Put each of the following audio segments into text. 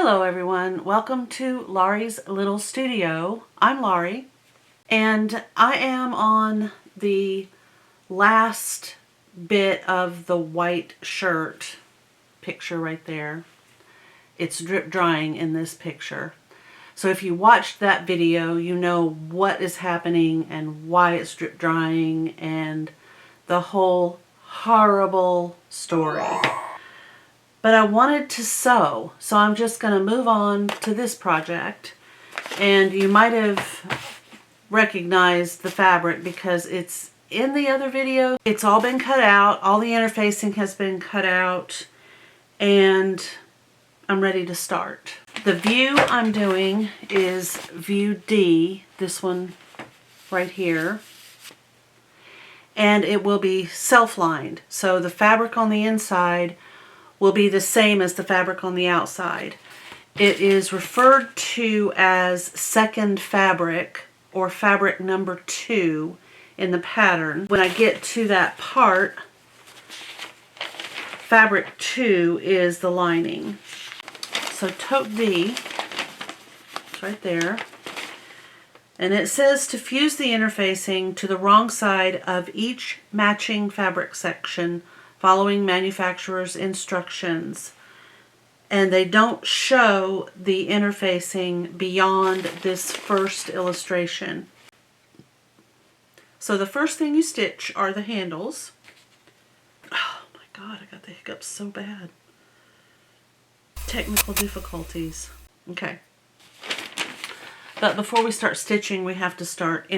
Hello everyone, welcome to Laurie's Little Studio. I'm Laurie and I am on the last bit of the white shirt picture right there. It's drip drying in this picture. So if you watched that video, you know what is happening and why it's drip drying and the whole horrible story. But I wanted to sew, so I'm just going to move on to this project. And you might have recognized the fabric because it's in the other video. It's all been cut out, all the interfacing has been cut out, and I'm ready to start. The view I'm doing is view D, this one right here. And it will be self-lined, so the fabric on the inside will be the same as the fabric on the outside. It is referred to as second fabric or fabric number 2 in the pattern. When I get to that part, fabric 2 is the lining. So tote D, it's right there. And it says to fuse the interfacing to the wrong side of each matching fabric section following manufacturer's instructions. And they don't show the interfacing beyond this first illustration. So the first thing you stitch are the handles. Oh my God, I got the hiccups so bad. Technical difficulties. Okay. But before we start stitching, we have to start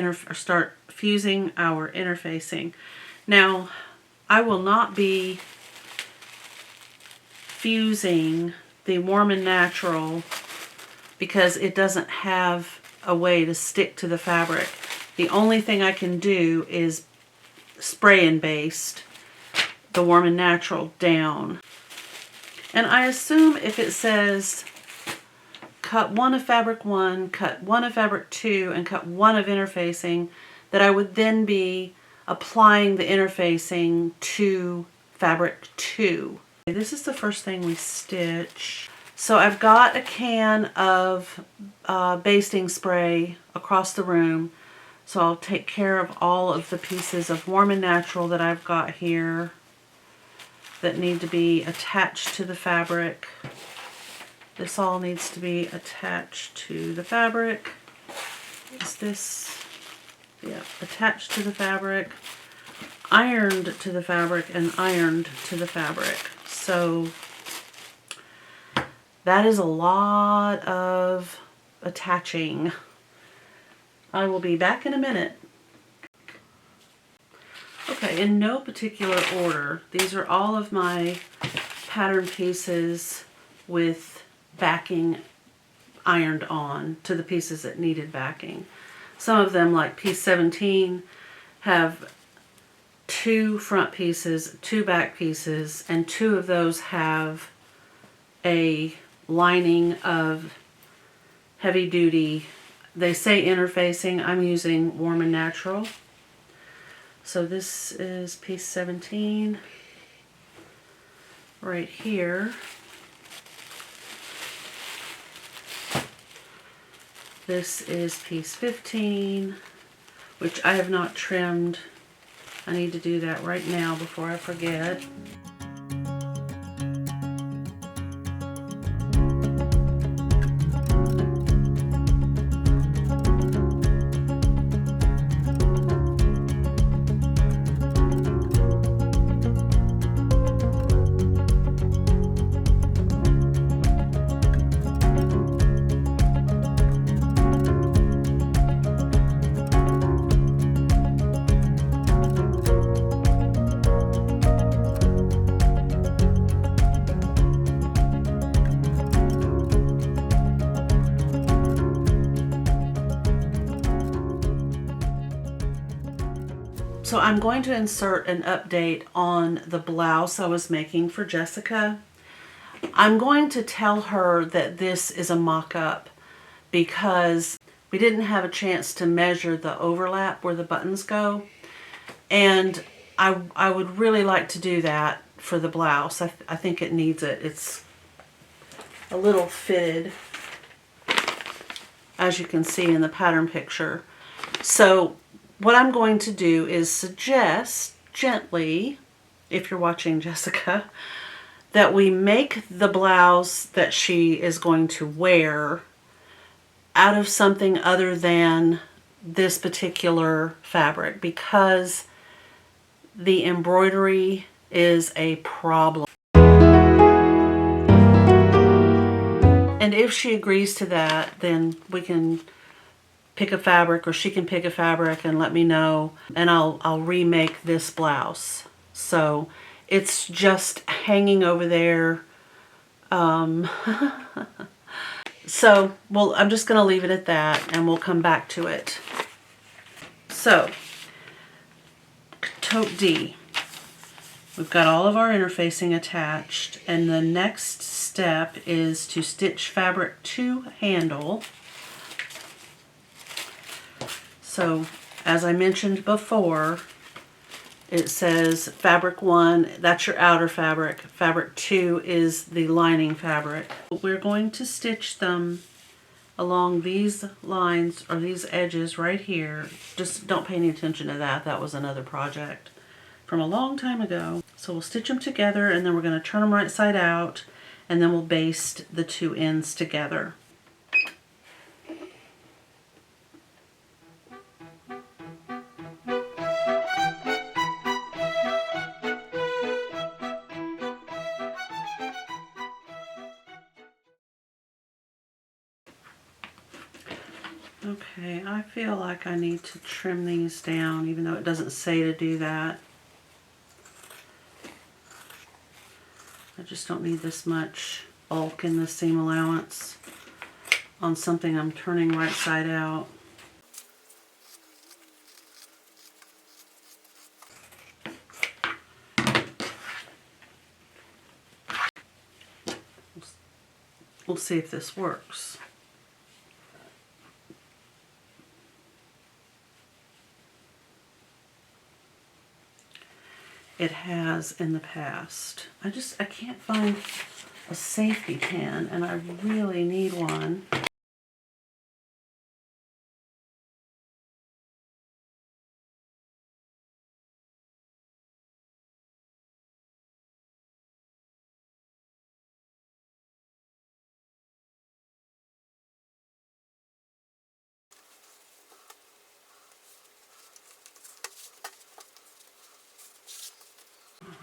fusing our interfacing. Now, I will not be fusing the Warm and Natural because it doesn't have a way to stick to the fabric. The only thing I can do is spray and baste the Warm and Natural down. And I assume if it says cut 1 of fabric 1, cut 1 of fabric 2, and cut 1 of interfacing, that I would then be applying the interfacing to fabric 2. This is the first thing we stitch. So I've got a can of basting spray across the room. So I'll take care of all of the pieces of Warm and Natural that I've got here that need to be attached to the fabric. This all needs to be attached to the fabric. Is this? Yeah, attached to the fabric, ironed to the fabric, and ironed to the fabric. So that is a lot of attaching. I will be back in a minute. Okay, in no particular order, these are all of my pattern pieces with backing ironed on to the pieces that needed backing. Some of them, like piece 17, have 2 front pieces, 2 back pieces, and 2 of those have a lining of heavy duty. They say interfacing. I'm using Warm and Natural. So this is piece 17 right here. This is piece 15, which I have not trimmed. I need to do that right now before I forget. So I'm going to insert an update on the blouse I was making for Jessica. I'm going to tell her that this is a mock-up because we didn't have a chance to measure the overlap where the buttons go. And I would really like to do that for the blouse. I think it needs it. a little fitted, as you can see in the pattern picture. So what I'm going to do is suggest gently, if you're watching Jessica, that we make the blouse that she is going to wear out of something other than this particular fabric, because the embroidery is a problem. And if she agrees to that, then we can pick a fabric, or she can pick a fabric and let me know, and I'll remake this blouse. So it's just hanging over there. So I'm just going to leave it at that, and we'll come back to it. So tote D, we've got all of our interfacing attached, and the next step is to stitch fabric to handle. So as I mentioned before, it says fabric 1, that's your outer fabric. Fabric 2 is the lining fabric. We're going to stitch them along these lines, or these edges right here. Just don't pay any attention to that. That was another project from a long time ago. So we'll stitch them together, and then we're going to turn them right side out, and then we'll baste the two ends together. Okay, I feel like I need to trim these down, even though it doesn't say to do that. I just don't need this much bulk in the seam allowance on something I'm turning right side out. We'll see if this works. It has in the past. I can't find a safety pin, and I really need one.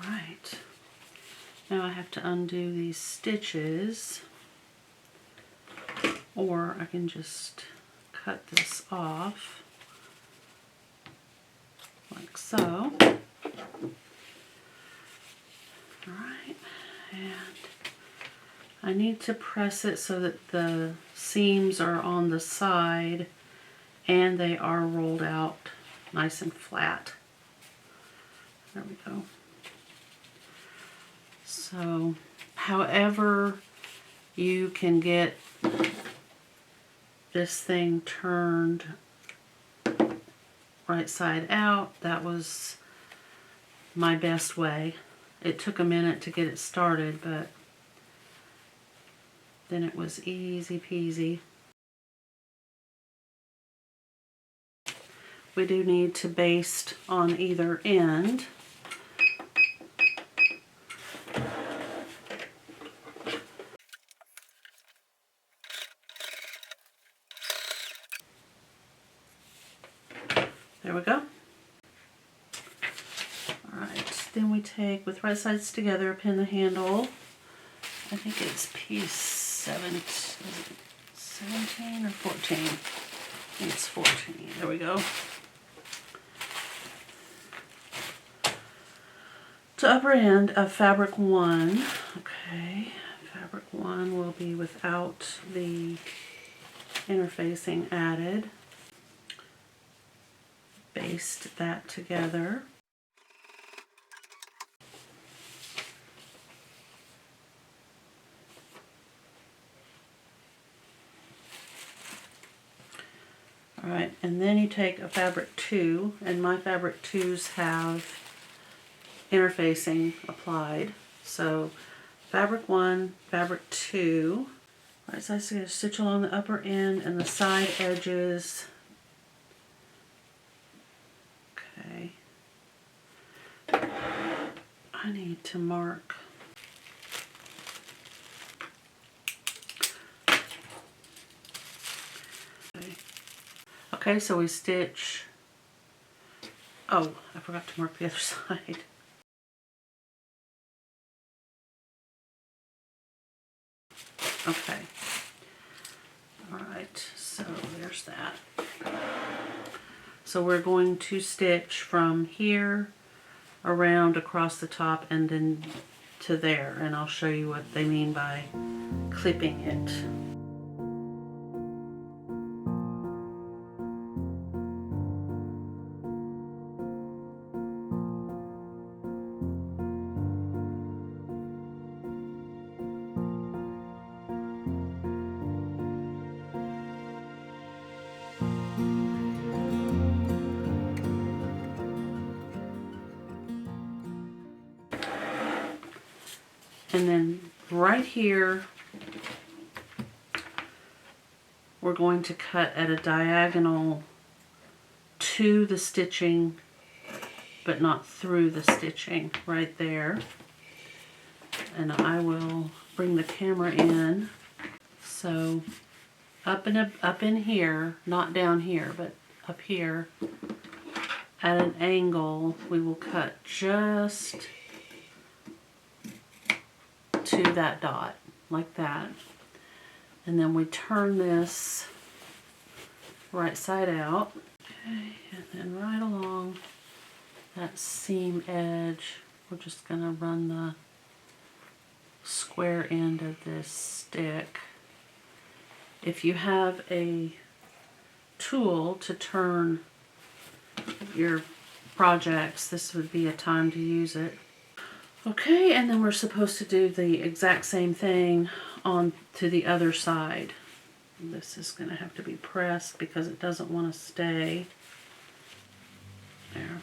Alright, now I have to undo these stitches, or I can just cut this off like so. Alright, and I need to press it so that the seams are on the side and they are rolled out nice and flat. There we go. So, however you can get this thing turned right side out, that was my best way. It took a minute to get it started, but then it was easy peasy. We do need to baste on either end. There we go. Alright, then we take, with right sides together, pin the handle. I think it's piece 17 or 14. I think it's 14. There we go. To upper end of fabric 1. Okay, fabric 1 will be without the interfacing added. Baste that together. Alright, and then you take a fabric 2, and my fabric 2s have interfacing applied. So fabric 1, fabric 2, Right side stitch, stitch along the upper end and the side edges. Okay. I need to mark. Okay, so we stitch. Oh, I forgot to mark the other side. Okay. All right, so there's that. So we're going to stitch from here around across the top and then to there, and I'll show you what they mean by clipping it. And then right here, we're going to cut at a diagonal to the stitching, but not through the stitching, right there. And I will bring the camera in. So up in here, not down here, but up here, at an angle, we will cut just to that dot, like that. And then we turn this right side out. Okay, and then right along that seam edge, we're just gonna run the square end of this stick. If you have a tool to turn your projects, this would be a time to use it. Okay, and then we're supposed to do the exact same thing on to the other side. This is going to have to be pressed because it doesn't want to stay there.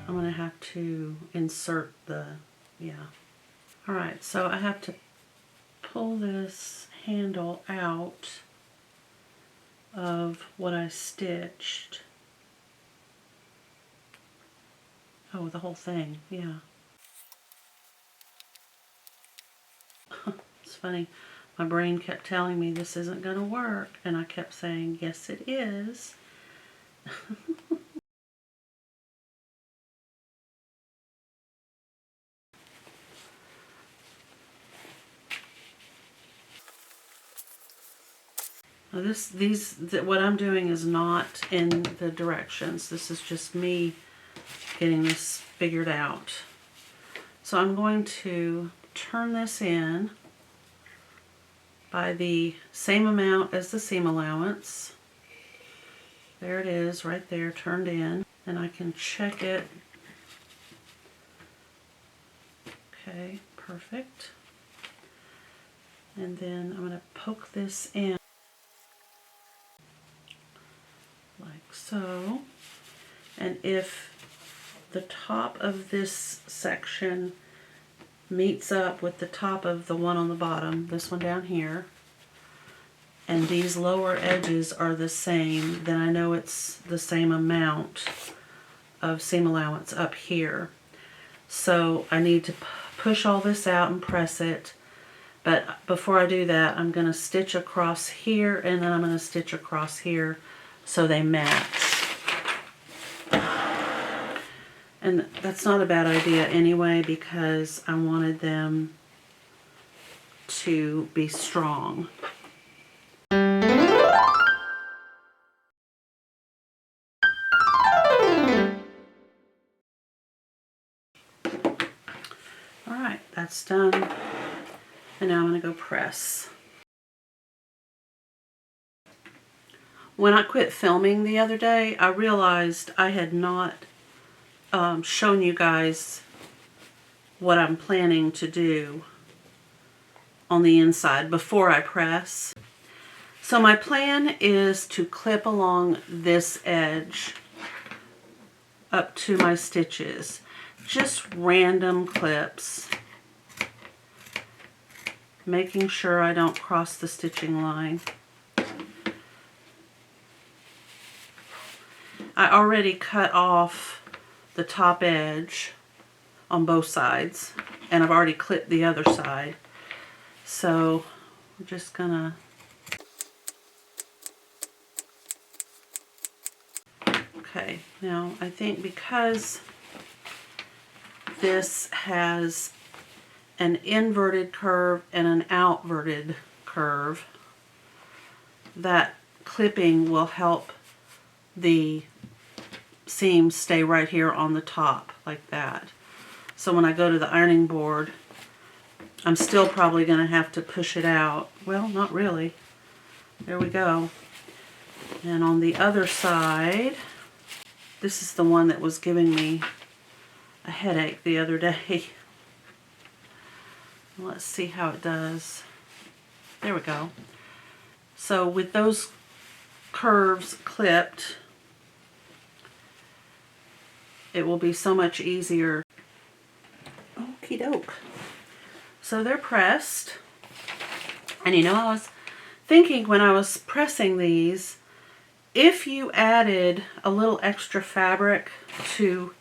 I'm going to have to insert the, Alright, so I have to pull this handle out of what I stitched. Oh, the whole thing, yeah. It's funny, my brain kept telling me this isn't going to work, and I kept saying, yes it is. Now what I'm doing is not in the directions. This is just me getting this figured out. So I'm going to turn this in by the same amount as the seam allowance. There it is, right there, turned in. And I can check it. Okay, perfect. And then I'm going to poke this in. Like so. And if the top of this section meets up with the top of the one on the bottom, this one down here, and these lower edges are the same, then I know it's the same amount of seam allowance up here. So I need to push all this out and press it. But before I do that, I'm going to stitch across here, and then I'm going to stitch across here so they match. And that's not a bad idea anyway, because I wanted them to be strong. Alright, that's done. And now I'm going to go press. When I quit filming the other day, I realized I had not shown you guys what I'm planning to do on the inside before I press. So my plan is to clip along this edge up to my stitches. Just random clips, making sure I don't cross the stitching line. I already cut off the top edge on both sides, and I've already clipped the other side. So we're just gonna okay, now I think because this has an inverted curve and an outverted curve, that clipping will help the seam stay right here on the top like that. So when I go to the ironing board, I'm still probably going to have to push it out. Well, not really. There we go. And on the other side, this is the one that was giving me a headache the other day. Let's see how it does. There we go. So with those curves clipped, it will be so much easier. Okie doke. So they're pressed. And you know, I was thinking when I was pressing these, if you added a little extra fabric to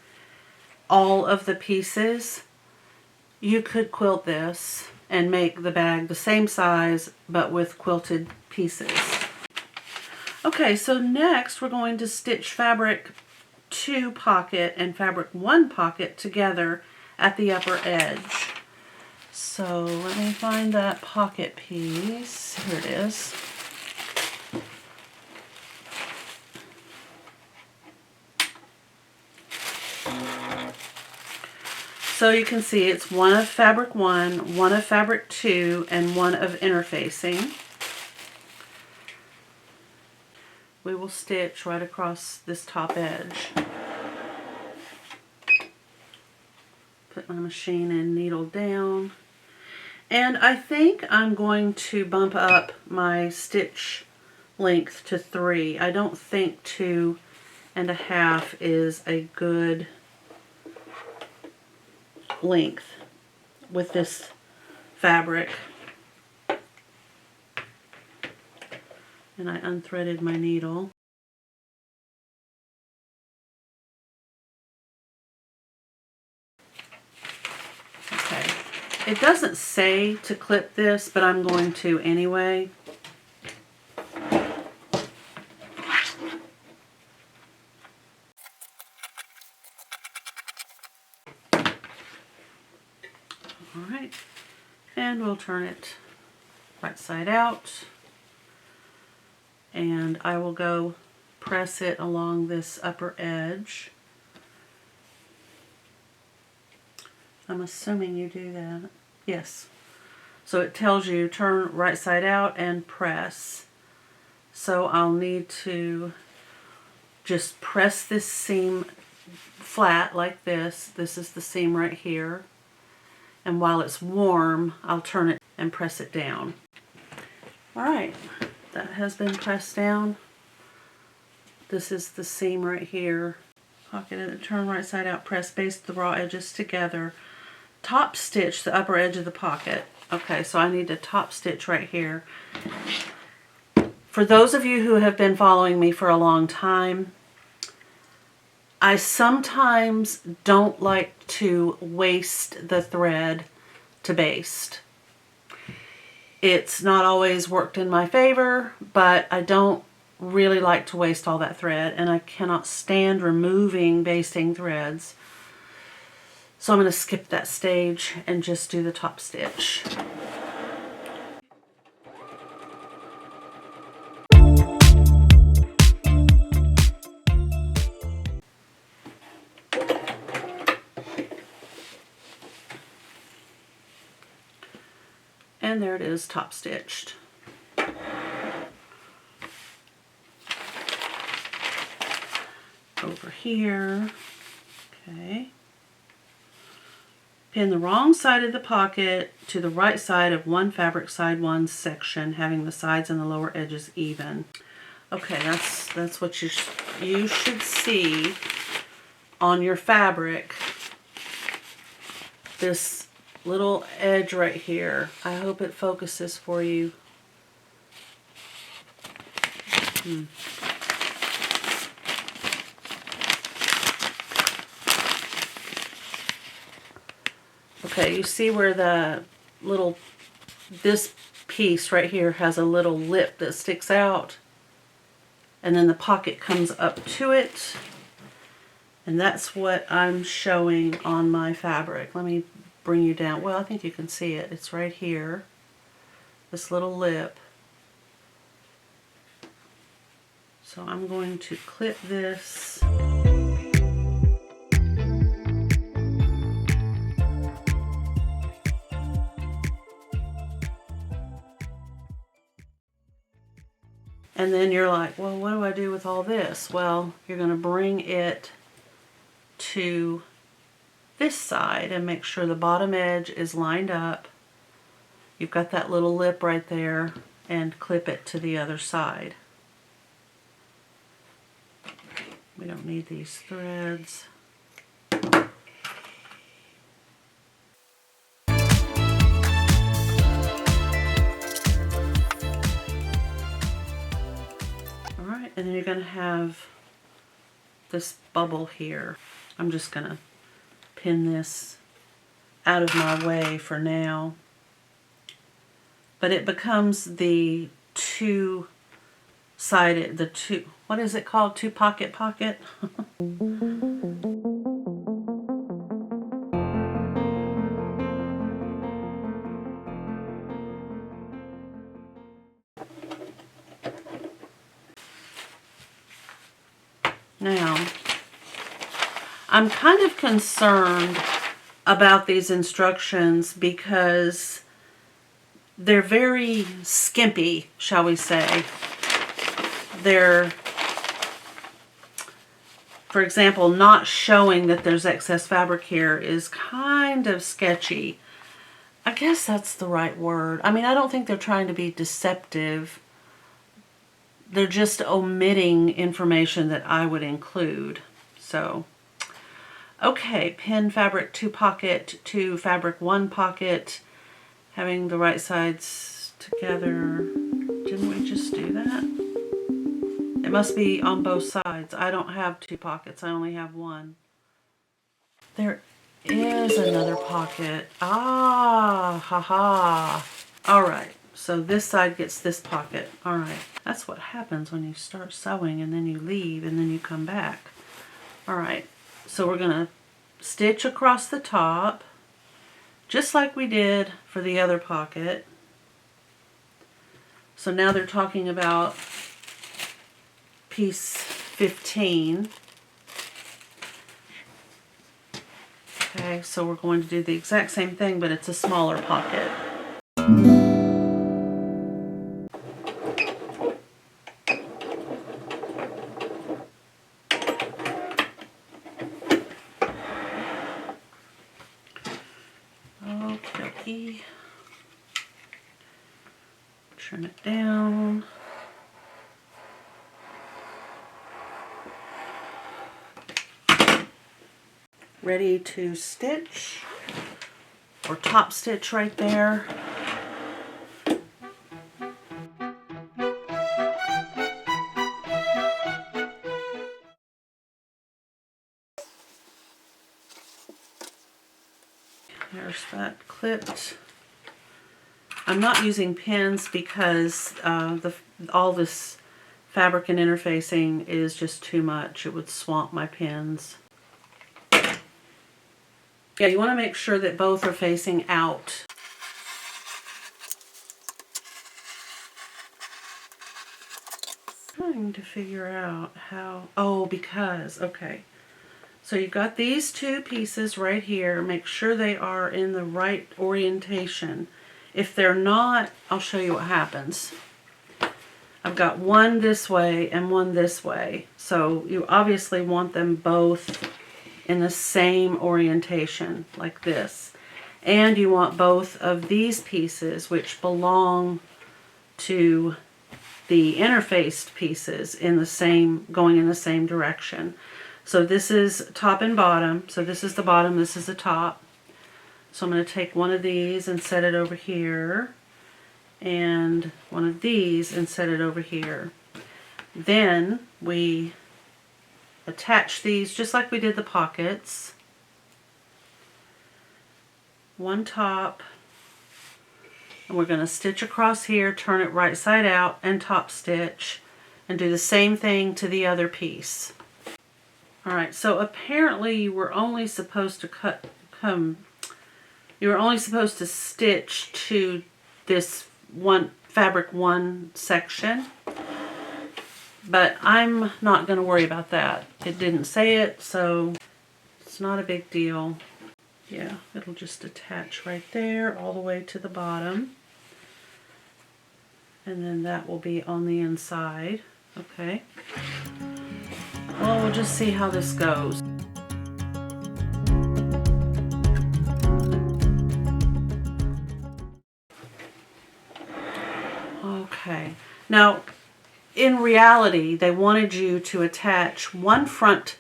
all of the pieces, you could quilt this and make the bag the same size but with quilted pieces. Okay, so next we're going to stitch fabric 2 pocket and fabric 1 pocket together at the upper edge. So let me find that pocket piece. Here it is. So you can see it's one of fabric 1, one of fabric 2, and one of interfacing. We will stitch right across this top edge. Put my machine and needle down. And I think I'm going to bump up my stitch length to 3. I don't think 2.5 is a good length with this fabric. And I unthreaded my needle. Okay. It doesn't say to clip this, but I'm going to anyway. Alright, and we'll turn it right side out, and I will go press it along this upper edge. I'm assuming you do that. Yes. So it tells you turn right side out and press. So I'll need to just press this seam flat like this. This is the seam right here. And while it's warm, I'll turn it and press it down. Alright, that has been pressed down. This is the seam right here. Pocket it, turn right side out, press, baste the raw edges together. Top stitch the upper edge of the pocket. Okay, so I need to top stitch right here. For those of you who have been following me for a long time, I sometimes don't like to waste the thread to baste. It's not always worked in my favor, but I don't really like to waste all that thread, and I cannot stand removing basting threads. So I'm going to skip that stage and just do the top stitch. And there it is, top stitched. Over here, okay. Pin the wrong side of the pocket to the right side of one fabric side one section, having the sides and the lower edges even. Okay, that's what you should see on your fabric. This little edge right here. I hope it focuses for you. Okay, you see where the this piece right here has a little lip that sticks out, and then the pocket comes up to it, and that's what I'm showing on my fabric. Let me bring you down. Well, I think you can see it. It's right here, this little lip. So I'm going to clip this. And then you're like, well, what do I do with all this? Well, you're going to bring it to this side and make sure the bottom edge is lined up. You've got that little lip right there, and clip it to the other side. We don't need these threads. Alright, and then you're going to have this bubble here. I'm just going to pin this out of my way for now. But it becomes the two-sided, what is it called? Two-pocket pocket? Now, I'm kind of concerned about these instructions because they're very skimpy, shall we say. They're, for example, not showing that there's excess fabric here is kind of sketchy. I guess that's the right word. I mean, I don't think they're trying to be deceptive. They're just omitting information that I would include. So, okay, pin fabric 2 pocket to fabric 1 pocket, having the right sides together. Didn't we just do that? It must be on both sides. I don't have 2 pockets, I only have 1. There is another pocket. Ah, haha. All right, so this side gets this pocket. All right, that's what happens when you start sewing and then you leave and then you come back. All right, so we're gonna stitch across the top, just like we did for the other pocket. So now they're talking about piece 15. Okay, so we're going to do the exact same thing, but it's a smaller pocket. Okay, trim it down. Ready to stitch, or top stitch right there. There's that clipped. I'm not using pins because all this fabric and interfacing is just too much. It would swamp my pins. Yeah, you want to make sure that both are facing out. Trying to figure out how, okay. So you've got these 2 pieces right here. Make sure they are in the right orientation. If they're not, I'll show you what happens. I've got one this way and one this way. So you obviously want them both in the same orientation, like this. And you want both of these pieces, which belong to the interfaced pieces, in the same, going in the same direction. So this is top and bottom. So this is the bottom, this is the top. So I'm going to take one of these and set it over here, and one of these and set it over here. Then we attach these just like we did the pockets. One top, and we're going to stitch across here, turn it right side out, and top stitch, and do the same thing to the other piece. Alright, so apparently you were only supposed to you were only supposed to stitch to this fabric one section, but I'm not going to worry about that. It didn't say it, so it's not a big deal. Yeah, it'll just attach right there all the way to the bottom, and then that will be on the inside. Okay, well, we'll just see how this goes. Okay, now in reality they wanted you to attach one front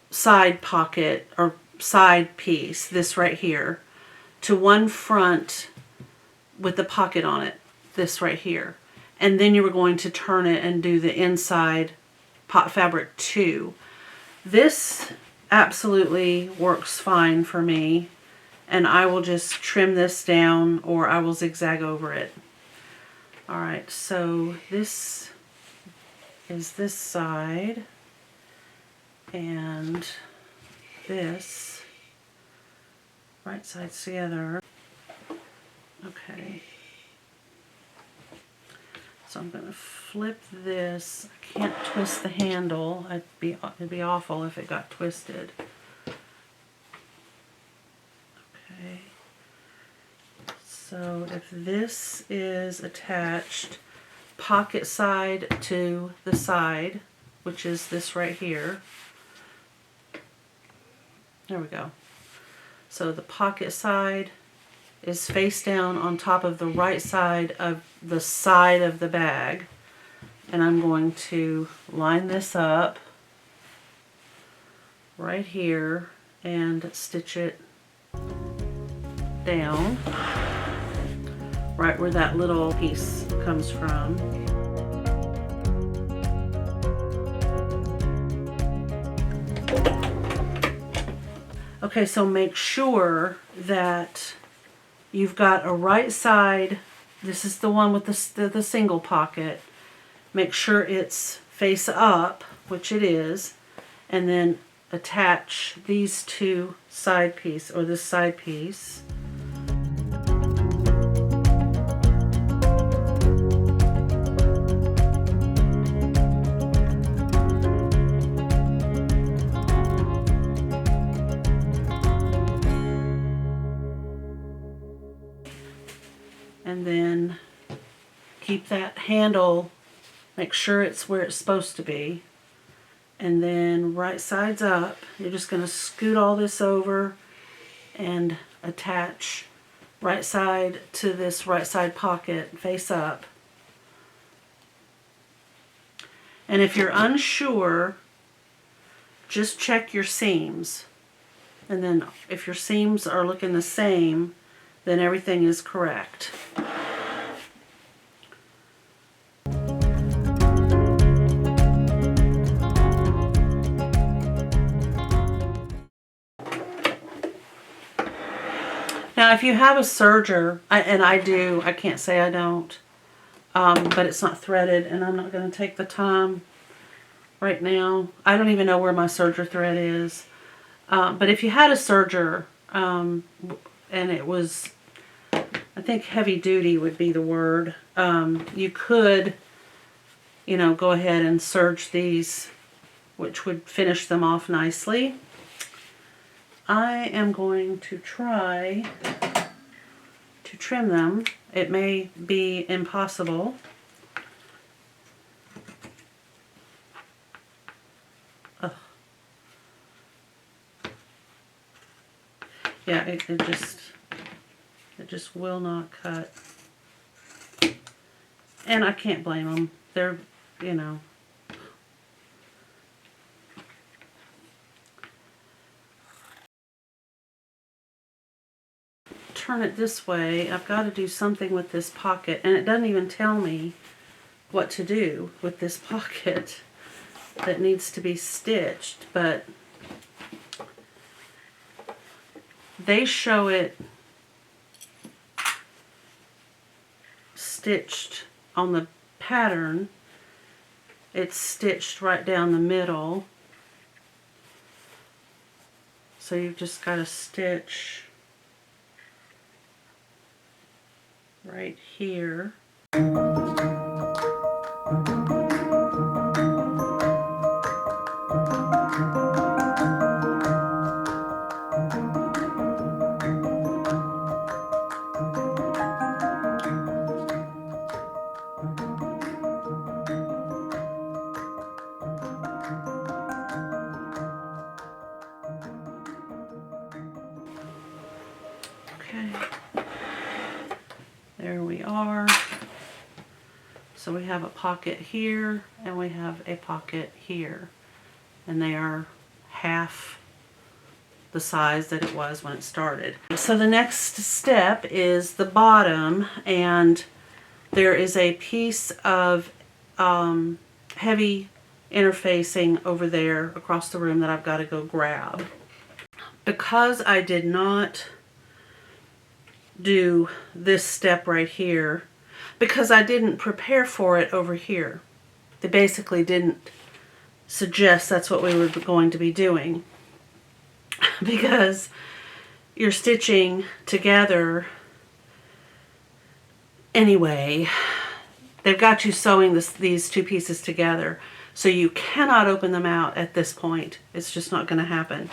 side pocket or side piece, this right here, to one front with the pocket on it, this right here, and then you were going to turn it and do the inside pot fabric too. This absolutely works fine for me, and I will just trim this down, or I will zigzag over it. Alright, so this is this side, and this, right sides together. Okay, so I'm going to flip this. I can't twist the handle. It'd be awful if it got twisted. Okay, so if this is attached pocket side to the side, which is this right here, there we go. So the pocket side is face down on top of the right side of the bag, and I'm going to line this up right here and stitch it down right where that little piece comes from. Okay, so make sure that you've got a right side. This is the one with the single pocket. Make sure it's face up, which it is, and then attach these two side piece, or this side piece. And then keep that handle, make sure it's where it's supposed to be. And then right sides up, you're just going to scoot all this over and attach right side to this right side pocket, face up. And if you're unsure, just check your seams. And then if your seams are looking the same, then everything is correct. Now if you have a serger, and I do, I can't say I don't, but it's not threaded, and I'm not going to take the time right now. I don't even know where my serger thread is. But if you had a serger, and it was, I think heavy duty would be the word, you could, you know, go ahead and serge these, which would finish them off nicely. I am going to try to trim them. It may be impossible. Ugh. Yeah, it just will not cut. And I can't blame them. They're, you know. Turn it this way. I've got to do something with this pocket, and it doesn't even tell me what to do with this pocket that needs to be stitched, but they show it stitched on the pattern. It's stitched right down the middle, so you've just got to stitch right here. Okay, there we are. So we have a pocket here and we have a pocket here, and they are half the size that it was when it started. So the next step is the bottom, and there is a piece of heavy interfacing over there across the room that I've got to go grab. Because I did not do this step right here, because I didn't prepare for it over here. They basically didn't suggest that's what we were going to be doing. Because you're stitching together anyway. They've got you sewing these two pieces together, so you cannot open them out at this point. It's just not going to happen.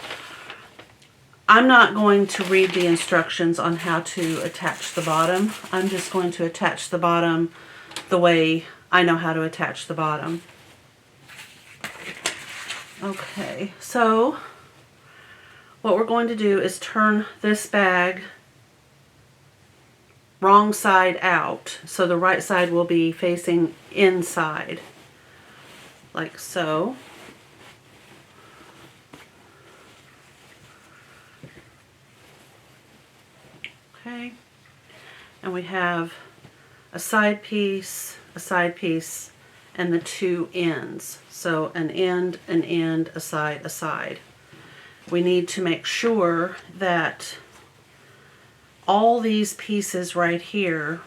I'm not going to read the instructions on how to attach the bottom. I'm just going to attach the bottom the way I know how to attach the bottom. Okay, so what we're going to do is turn this bag wrong side out, so the right side will be facing inside, like so. Okay, and we have a side piece, and the two ends. So an end, a side, a side. We need to make sure that all these pieces right here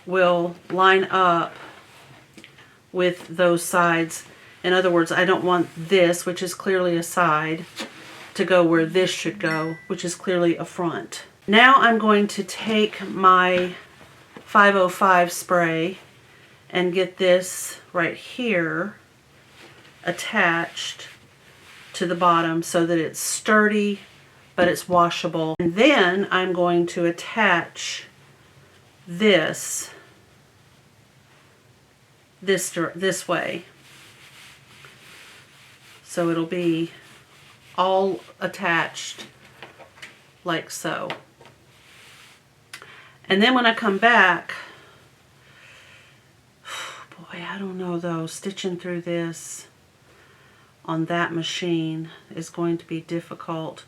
will line up with those sides. In other words, I don't want this, which is clearly a side, to go where this should go, which is clearly a front. Now I'm going to take my 505 spray and get this right here attached to the bottom so that it's sturdy but it's washable. And then I'm going to attach this way. So it'll be all attached like so. And then when I come back, boy, I don't know though, stitching through this on that machine is going to be difficult.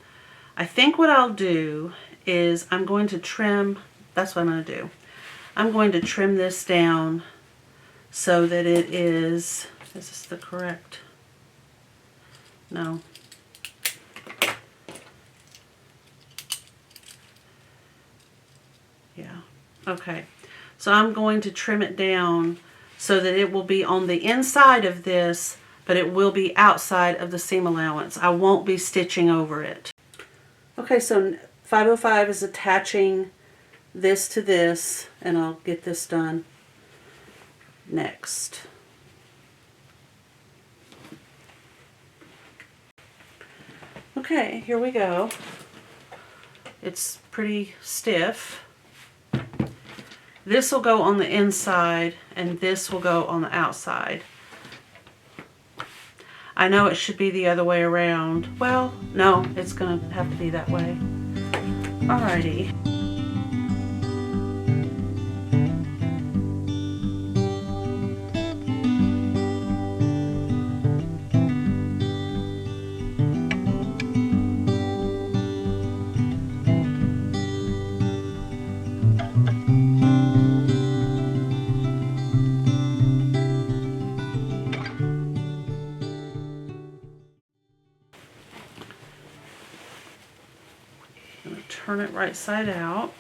I think what I'll do is I'm going to trim, that's what I'm going to do. I'm going to trim this down so that it is this the correct? No. Yeah, okay. So I'm going to trim it down so that it will be on the inside of this, but it will be outside of the seam allowance. I won't be stitching over it. Okay, so 505 is attaching this to this, and I'll get this done next. Okay, here we go. It's pretty stiff. This will go on the inside and this will go on the outside. I know it should be the other way around. Well, no, it's gonna have to be that way. Alrighty. I'm gonna turn it right side out.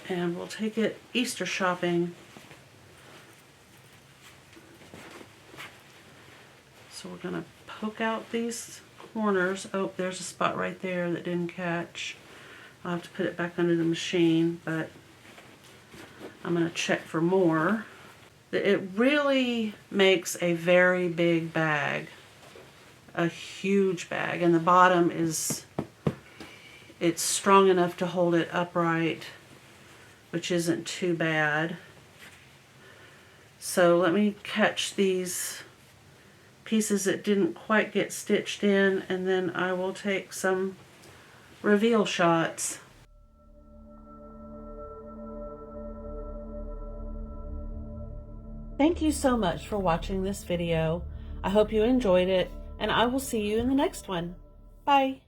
And we'll take it Easter shopping. So we're gonna poke out these corners. Oh, there's a spot right there that didn't catch. I'll have to put it back under the machine, but I'm gonna check for more. It really makes a very big bag, a huge bag, and the bottom it's strong enough to hold it upright, which isn't too bad. So let me catch these pieces that didn't quite get stitched in, and then I will take some reveal shots. Thank you so much for watching this video. I hope you enjoyed it, and I will see you in the next one. Bye.